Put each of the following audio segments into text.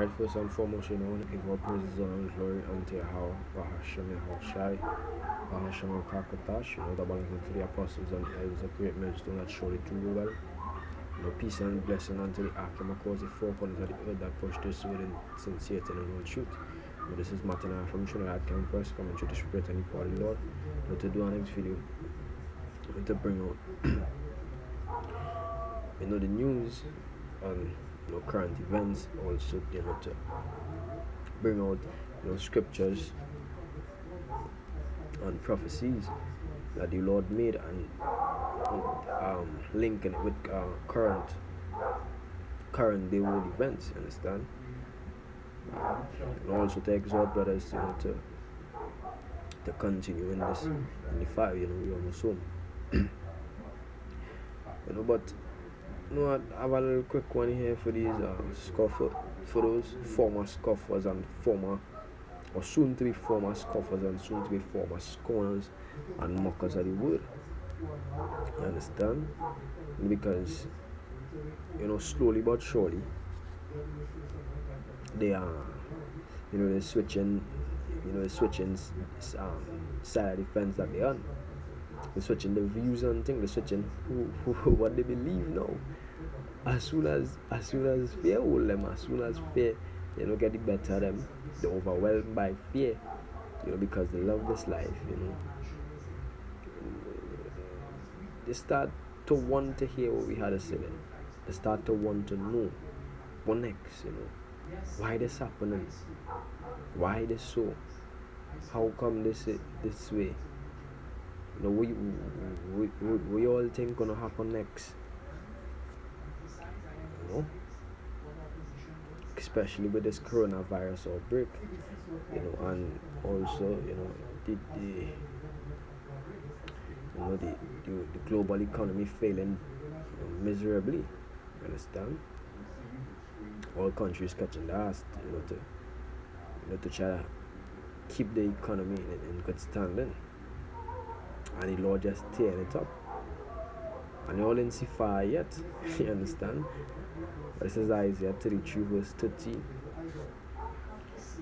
Alright, first and foremost, I want to give all praises and glory unto Yahweh, Bahashem Yahushai, Bahashem Kakatash, the balance unto the apostles and elders, a great millstone that surely to you well. Peace and blessing unto the ark, and cause the four corners of the earth that push this word in sincerity and all truth. This is Martin from Trinidad Campus, coming to the Spirit and the Body Lord. To do our next video, to bring out the news and current events, also to bring out scriptures and prophecies that the Lord made and linking it with current day world events, you understand? And also to exhort brothers to continue in the fight, we almost home. But I have a little quick one here for these scoffers, for those former scoffers and former, or soon to be former scoffers and soon to be former scorners and mockers of the word. You understand? Because slowly but surely they are they're switching side of the fence that they're on. They're switching the views and things. They're switching what they believe now. As soon as fear hold them, as soon as fear get the better of them, they're overwhelmed by fear, because they love this life, They start to want to hear what we had to say then. They start to want to know what next, why this happening, why this so, how come this way, we all think gonna happen next, especially with this coronavirus outbreak, and also the global economy failing miserably, you understand? All countries catching the ass, to try to keep the economy in good standing, and the Lord just tearing it up, and they all in see fire yet. You understand? But it says Isaiah 33 verse 13.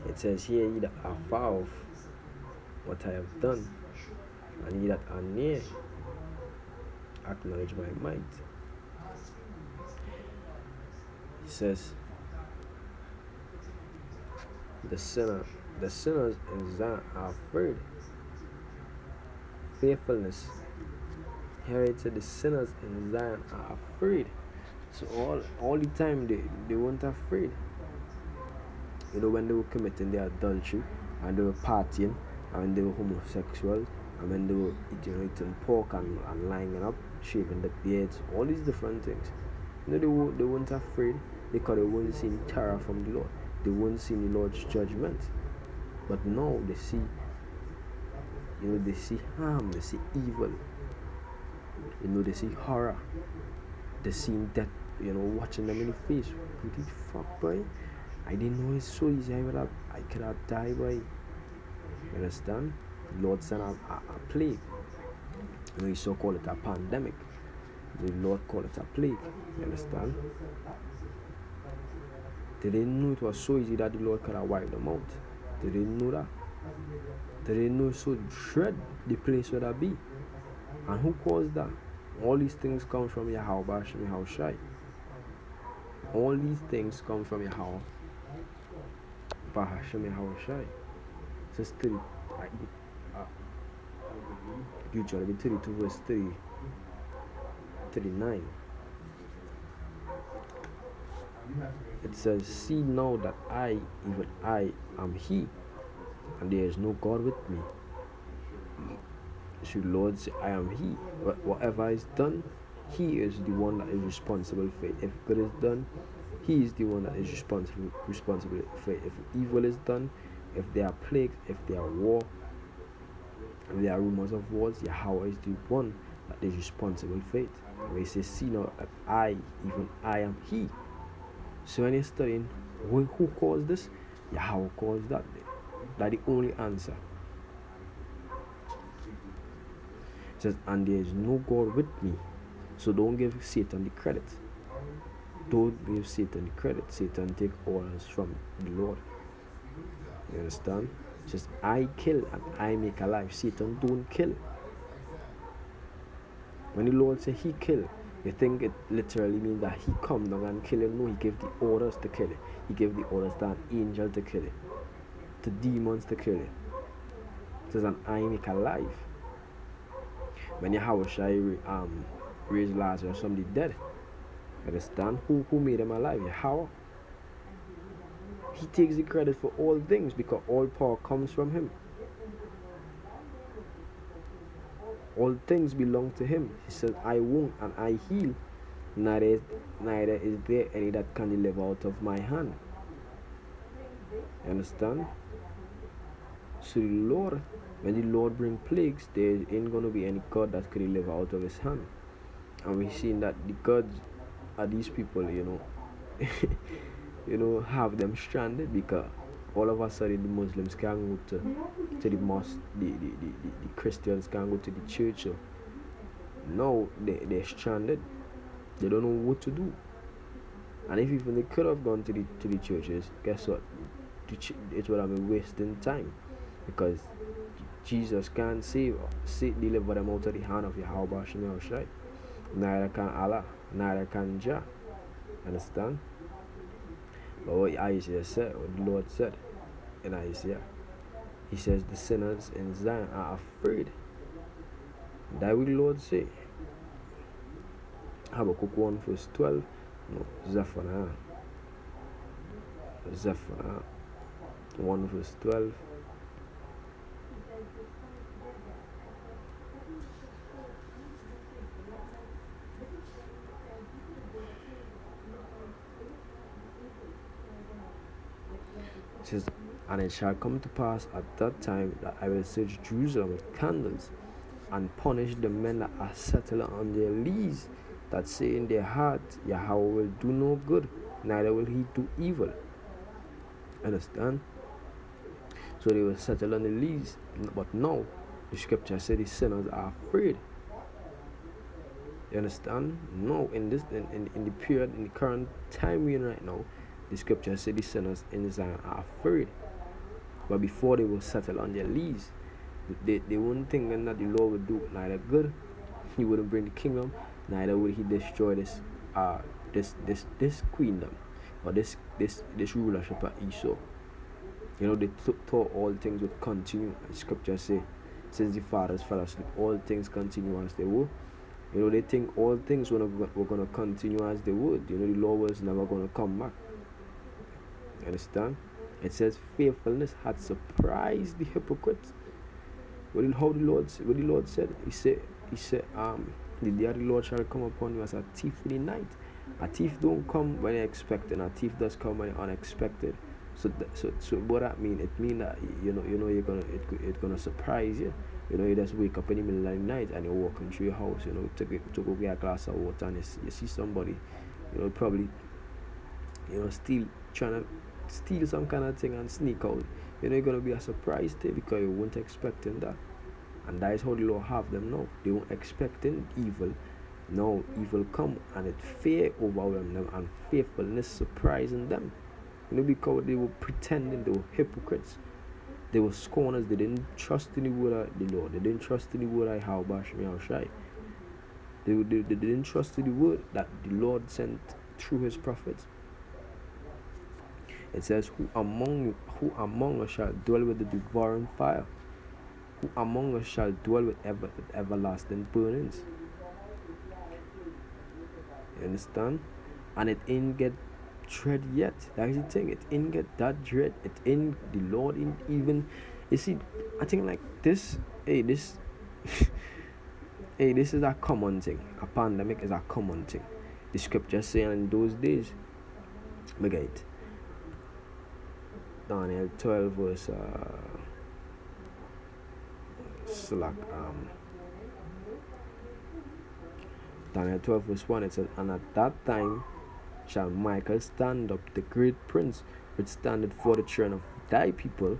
It says, "Hear ye that are far off what I have done, and ye that are near acknowledge my might." He says, the sinners in Zion are afraid. Faithfulness. Here it said the sinners in Zion are afraid. So all the time they weren't afraid. When they were committing their adultery, and they were partying, and when they were homosexuals, and when they were eating pork and lying up, shaving the beards, all these different things. They weren't afraid because they weren't seeing terror from the Lord. They weren't seeing the Lord's judgment. But now they see, they see harm, they see evil, they see horror, they see death, watching them in the face. What the fuck, boy? I didn't know it's so easy. I could have died, boy. You understand? The Lord sent a plague. He so call it a pandemic. The Lord call it a plague. You understand? They didn't know it was so easy that the Lord could have wiped them out. They didn't know that. They didn't know so dread the place where that be. And who caused that? All these things come from Yahweh Bashem Yahushai. All these things come from Yahweh Bahashem Yahushai. Says 30. Deuteronomy 32 verse 39. It says, "See now that I, even I, am He, and there is no God with me." So the Lord say, "I am He." Whatever is done, He is the one that is responsible for it. If good is done, He is the one that is responsible for it. If evil is done, if there are plagues, if there are war, if there are rumors of wars, Yahweh is the one that is responsible for it. And he says, "See now that I, even I, am He." So when you're studying, who caused this? Yahweh caused that. That's the only answer. It says, "And there is no God with me." So don't give Satan the credit. Don't give Satan credit. Satan take orders from the Lord. You understand? Just I kill and I make alive. Satan don't kill. When the Lord say he kill, you think it literally means that he come down and kill it? No, he gave the orders to kill it. He gave the orders to an angel to kill it, to demons to kill it. It says an I make alive. When Yahweh raised Lazarus from the dead, understand? Who made him alive? Yahweh. He takes the credit for all things because all power comes from him. All things belong to him. He says, I wound and I heal. Neither is there any that can deliver out of my hand. You understand? So the Lord, when the Lord bring plagues, there ain't gonna be any God that could deliver out of his hand. And we've seen that the gods are these people, have them stranded because all of a sudden the Muslims can't go to the mosque, the Christians can't go to the church. So now they're stranded. They don't know what to do. And if even they could have gone to the churches, guess what? It would have been wasting time because Jesus can't deliver them out of the hand of Yahweh Shem Shai. Neither can Allah, neither can Jah. Understand? But what Isaiah said, what the Lord said in Isaiah, he says the sinners in Zion are afraid. That will the Lord say. Habakkuk 1 verse 12. No, Zephaniah 1 verse 12. It says, and it shall come to pass at that time that I will search Jerusalem with candles and punish the men that are settled on their lees, that say in their heart, Yahweh will do no good, neither will he do evil. Understand? So they were settled on the lees, but now the scripture said the sinners are afraid. You understand? No, in the period, in the current time we're in right now, the scripture said the sinners in Zion are afraid. But before they were settled on their lees, they weren't thinking that the Lord would do neither good, he wouldn't bring the kingdom, neither would he destroy this queendom or this rulership at Esau. They thought all things would continue. The scripture say, since the fathers fell asleep, all things continue as they were. They think all things were going to continue as they would. The Lord was never going to come back. Understand? It says faithfulness had surprised the hypocrites. What the Lord said? He said, the day of the Lord shall come upon you as a thief in the night. A thief don't come when you're expecting. A thief does come when you're unexpected. So what that mean? It mean that it's gonna surprise you. You just wake up in the middle of the night and you're walking through your house. To go get a glass of water and you see somebody, probably, trying to steal some kind of thing and sneak out. It's gonna be a surprise to you because you weren't expecting that. And that is how the Lord have them now. They weren't expecting evil. Now evil come and it fear overwhelm them and faithfulness surprising them. Because they were pretending, they were hypocrites. They were scorners. They didn't trust in the word of the Lord. They didn't trust in the word of Yahweh Shem Shai. They didn't trust in the word that the Lord sent through his prophets. It says, who among us shall dwell with the devouring fire? Who among us shall dwell with everlasting burnings? You understand? And it ain't get dread yet. That's the thing. It ain't get that dread. It ain't the Lord ain't even. You see, I think like this. This is a common thing. A pandemic is a common thing. The scripture saying in those days, look at it. Daniel 12 verse Daniel 12 verse 1, it says, and at that time shall Michael stand up, the great prince, which standeth for the children of thy people,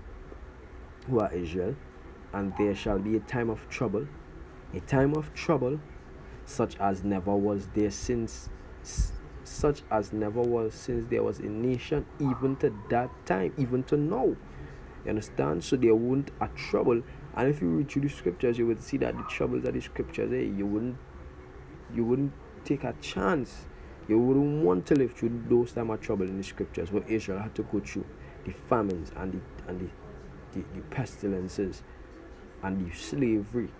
who are Israel, and there shall be a time of trouble, such as never was there since such as never was since there was a nation, even to that time, even to now. You understand? So there won't a trouble. And if you read through the scriptures, you would see that the troubles of the scriptures, you wouldn't take a chance. You wouldn't want to live through those time of trouble in the scriptures where Israel had to go through the famines and the pestilences and the slavery.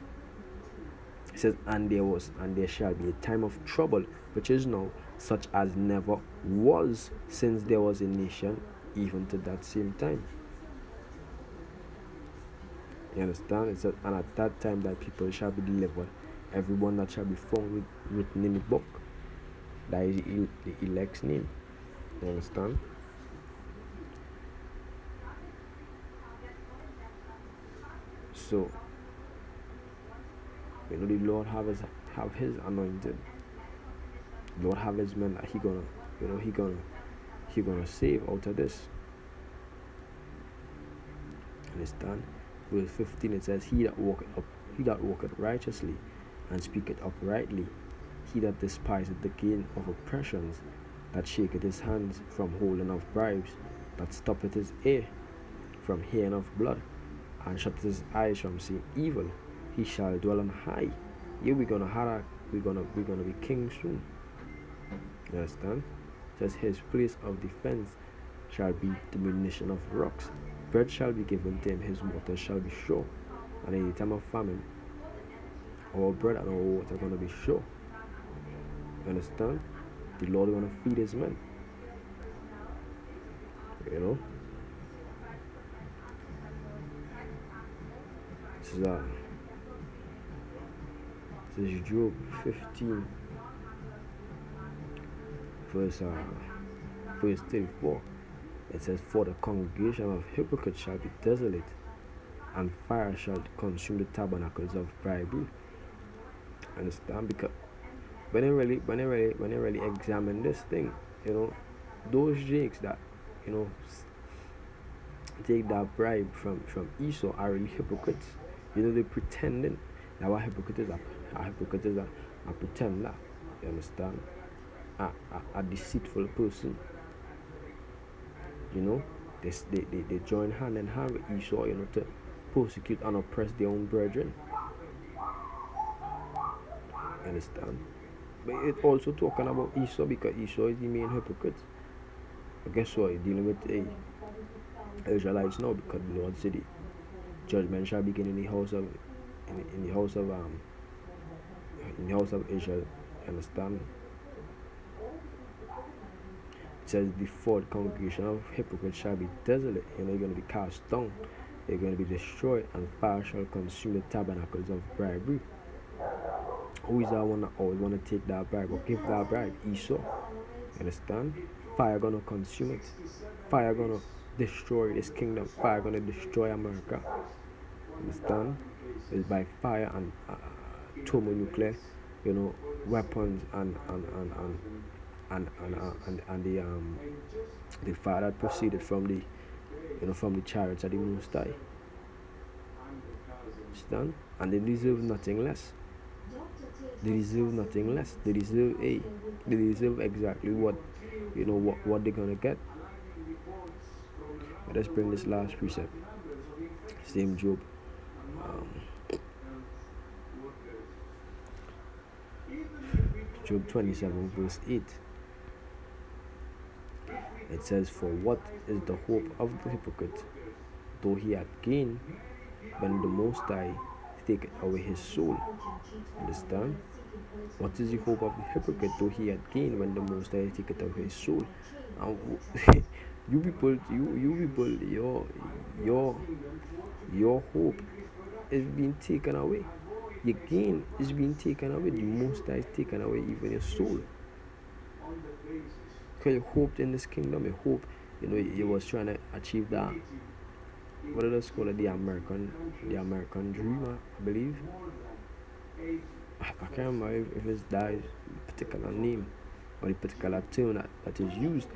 It says, and there shall be a time of trouble, which is now, such as never was since there was a nation, even to that same time. You understand? It says, and at that time that people shall be delivered, everyone that shall be found written in the book. That is the elect's name. You understand? So, the Lord have his anointed. The Lord have his men that he gonna save out of this. Understand? Verse 15 it says, he that walketh righteously and speaketh uprightly, he that despiseth the gain of oppressions, that shaketh his hands from holding of bribes, that stoppeth his ear from hearing of blood, and shutteth his eyes from seeing evil, he shall dwell on high. Yeah, we're gonna be king soon. You understand? It says his place of defense shall be diminution of rocks. Bread shall be given to him, his water shall be sure. And in the time of famine, our bread and our water are gonna be sure. You understand? The Lord is gonna feed his men. You know? This is Job 15 verse 34. It says, for the congregation of hypocrites shall be desolate, and fire shall consume the tabernacles of bribery. Understand? Because when I really examine this thing, those jakes that take that bribe from Esau are really hypocrites. They're pretending that what hypocrites are pretender. You understand? A deceitful person. They join hand in hand with Esau, to persecute and oppress their own brethren. You understand? But it's also talking about Esau because Esau is the main hypocrite. But guess what? He's dealing with Israelites now, because the Lord said the judgment shall begin in the house of Israel. Understand? It says the fourth congregation of hypocrites shall be desolate. You're going to be cast down. They're going to be destroyed, and fire shall consume the tabernacles of bribery. Who is that one that always want to take that bribe or give that bribe? Esau. Understand? Fire gonna consume it. Fire gonna destroy this kingdom. Fire gonna destroy America. Understand? It's by fire and thermonuclear, weapons and the fire that proceeded from the chariots of the Most High. Understand? And they deserve nothing less. They deserve nothing less. They deserve exactly what they're gonna get. Let's bring this last precept. Same Job. Job 27 verse 8. It says, for what is the hope of the hypocrite, though he had gained, when the Most High take away his soul? Understand? What is the hope of the hypocrite, though he had gained, when the Most High take away his soul? And you people, your hope is being taken away. Your gain is being taken away. The Most High is taken away, even your soul. Because you hoped in this kingdom, you hope, you was trying to achieve that. What do they call it? The American dream, I believe. I can't remember if it's that particular name or the particular term that is used.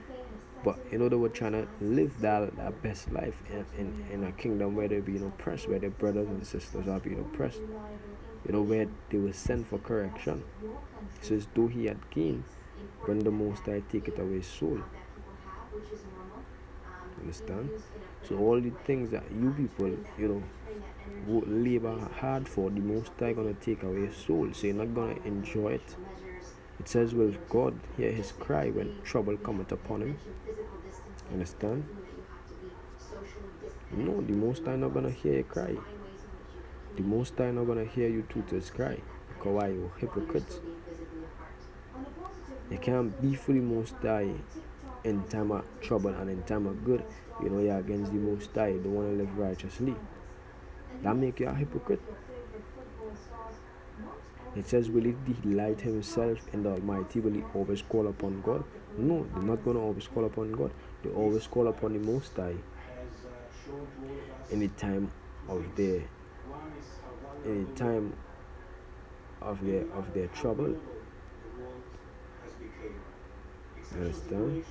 But they were trying to live that best life in a kingdom where they're being oppressed, where their brothers and sisters are being oppressed. Where they were sent for correction. It says, though he had gained, when the Most High take it away soul. Understand? So all the things that you people, labor hard for, the Most High gonna take away your soul. So you're not gonna enjoy it. It says, will God hear his cry when trouble cometh upon him? Understand? No, the Most High not gonna hear your cry. The Most High not gonna hear you tutors cry. Because why, you hypocrites? You can't be for the Most High in time of trouble and in time of good. You're against the Most High. You don't want to live righteously. That make you a hypocrite. It says, will he delight himself in the Almighty? Will he always call upon God? No, they're not going to always call upon God. They always call upon the Most High in the time of their trouble. Understand?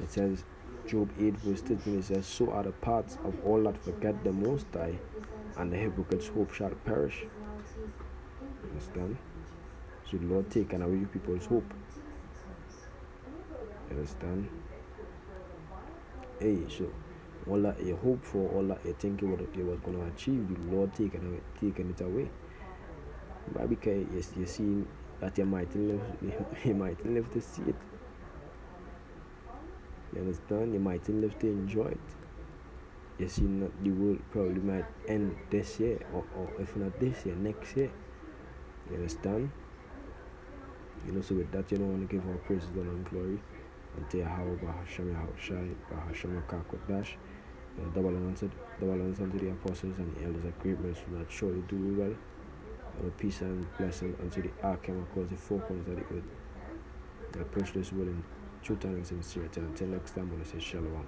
It says, Job 8 verse 13, it says, so are the paths of all that forget the Most High, and the hypocrite's hope shall perish. Understand? So the Lord taken away people's hope. Understand? Hey, so all that you hope for, all that you think you was going to achieve, the Lord taking it away. But because you see that you might live to see it. You understand? You might live to enjoy it. You see, not the world probably might end this year, or if not this year, next year. You understand? So with that, you don't want to give all praises and glory unto Yahweh Bahasham Yahushai Bahasham Kakodash. Double honors unto the apostles and the elders of great men that surely do well. And peace and blessing unto the archangel across the four corners of the earth. I approach this will in truth and sincerity. Until next time, I want to say shalom.